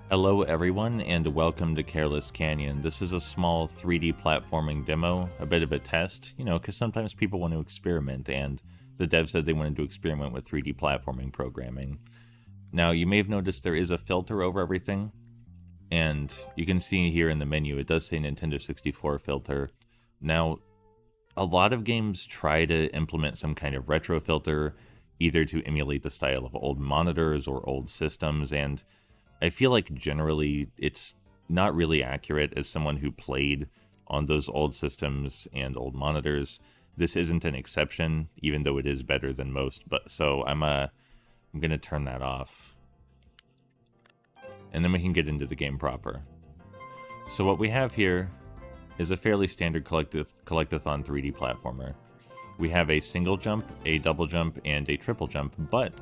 Hello everyone and welcome to Careless Canyon. This is a small 3D platforming demo, a bit of a test, because sometimes people want to experiment and the dev said they wanted to experiment with 3D platforming programming. Now you may have noticed there is a filter over everything, and you can see here in the menu it does say Nintendo 64 filter. Now a lot of games try to implement some kind of retro filter, either to emulate the style of old monitors or old systems, and I feel like generally it's not really accurate as someone who played on those old systems and old monitors. This isn't an exception, even though it is better than most. But so I'm gonna turn that off, and then we can get into the game proper. So what we have here is a fairly standard collectathon 3D platformer. We have a single jump, a double jump, and a triple jump, but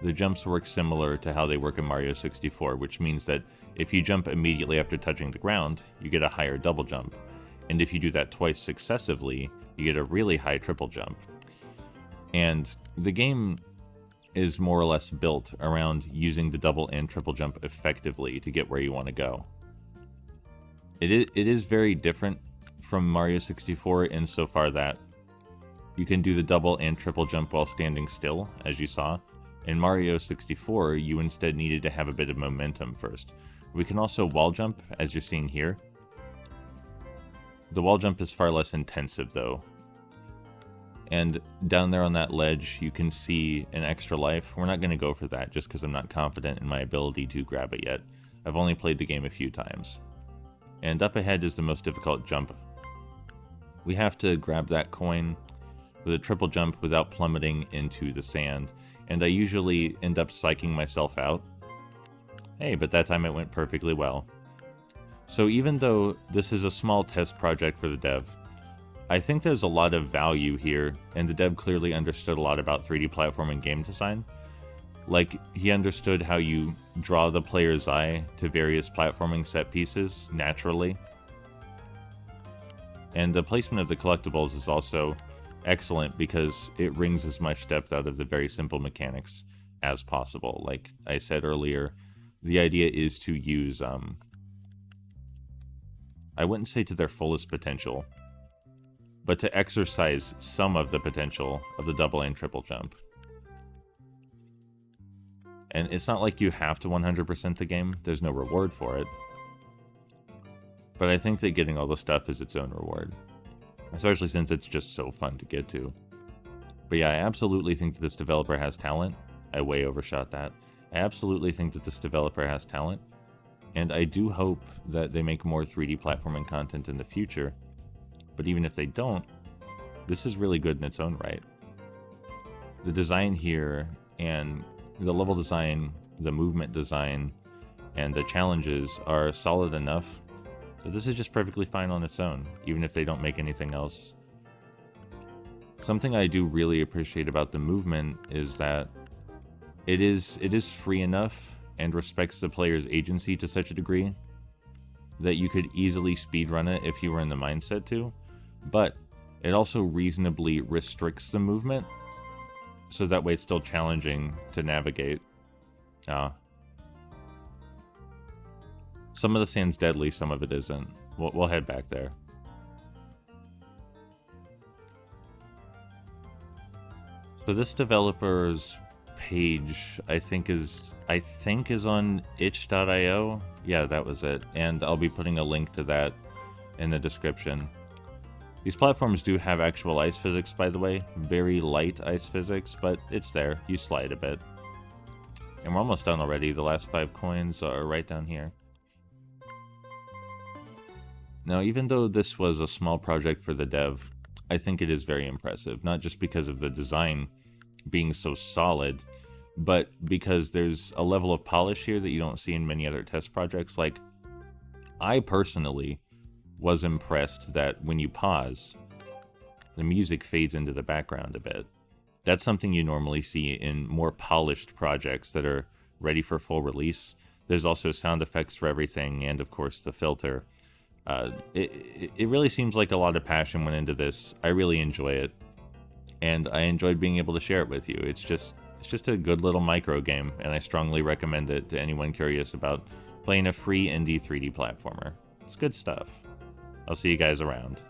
the jumps work similar to how they work in Mario 64, which means that if you jump immediately after touching the ground, you get a higher double jump. And if you do that twice successively, you get a really high triple jump. And the game is more or less built around using the double and triple jump effectively to get where you want to go. It is very different from Mario 64 insofar that you can do the double and triple jump while standing still, as you saw. In Mario 64, you instead needed to have a bit of momentum first. We can also wall jump, as you're seeing here. The wall jump is far less intensive, though. And down there on that ledge, you can see an extra life. We're not going to go for that, just because I'm not confident in my ability to grab it yet. I've only played the game a few times. And up ahead is the most difficult jump. We have to grab that coin with a triple jump without plummeting into the sand. And I usually end up psyching myself out. Hey, but that time it went perfectly well. So even though this is a small test project for the dev, I think there's a lot of value here, and the dev clearly understood a lot about 3D platforming game design. Like, he understood how you draw the player's eye to various platforming set pieces naturally. And the placement of the collectibles is also excellent because it wrings as much depth out of the very simple mechanics as possible. Like I said earlier, the idea is to use, I wouldn't say to their fullest potential, but to exercise some of the potential of the double and triple jump. And it's not like you have to 100% the game, there's no reward for it. But I think that getting all the stuff is its own reward. Especially since it's just so fun to get to. But yeah, I absolutely think that this developer has talent. I way overshot that. I absolutely think that this developer has talent. And I do hope that they make more 3D platforming content in the future. But even if they don't, this is really good in its own right. The design here, and the level design, the movement design, and the challenges are solid enough. But this is just perfectly fine on its own, even if they don't make anything else. Something I do really appreciate about the movement is that it is free enough and respects the player's agency to such a degree that you could easily speedrun it if you were in the mindset to, but it also reasonably restricts the movement, so that way it's still challenging to navigate. Some of the sand's deadly, some of it isn't. We'll head back there. So this developer's page, I think is on itch.io. Yeah, that was it. And I'll be putting a link to that in the description. These platforms do have actual ice physics, by the way. Very light ice physics, but it's there. You slide a bit. And we're almost done already. The last 5 coins are right down here. Now, even though this was a small project for the dev, I think it is very impressive, not just because of the design being so solid, but because there's a level of polish here that you don't see in many other test projects. Like, I personally was impressed that when you pause, the music fades into the background a bit. That's something you normally see in more polished projects that are ready for full release. There's also sound effects for everything, and of course the filter. It really seems like a lot of passion went into this. I really enjoy it, and I enjoyed being able to share it with you. It's just a good little micro game, and I strongly recommend it to anyone curious about playing a free indie 3D platformer. It's good stuff. I'll see you guys around.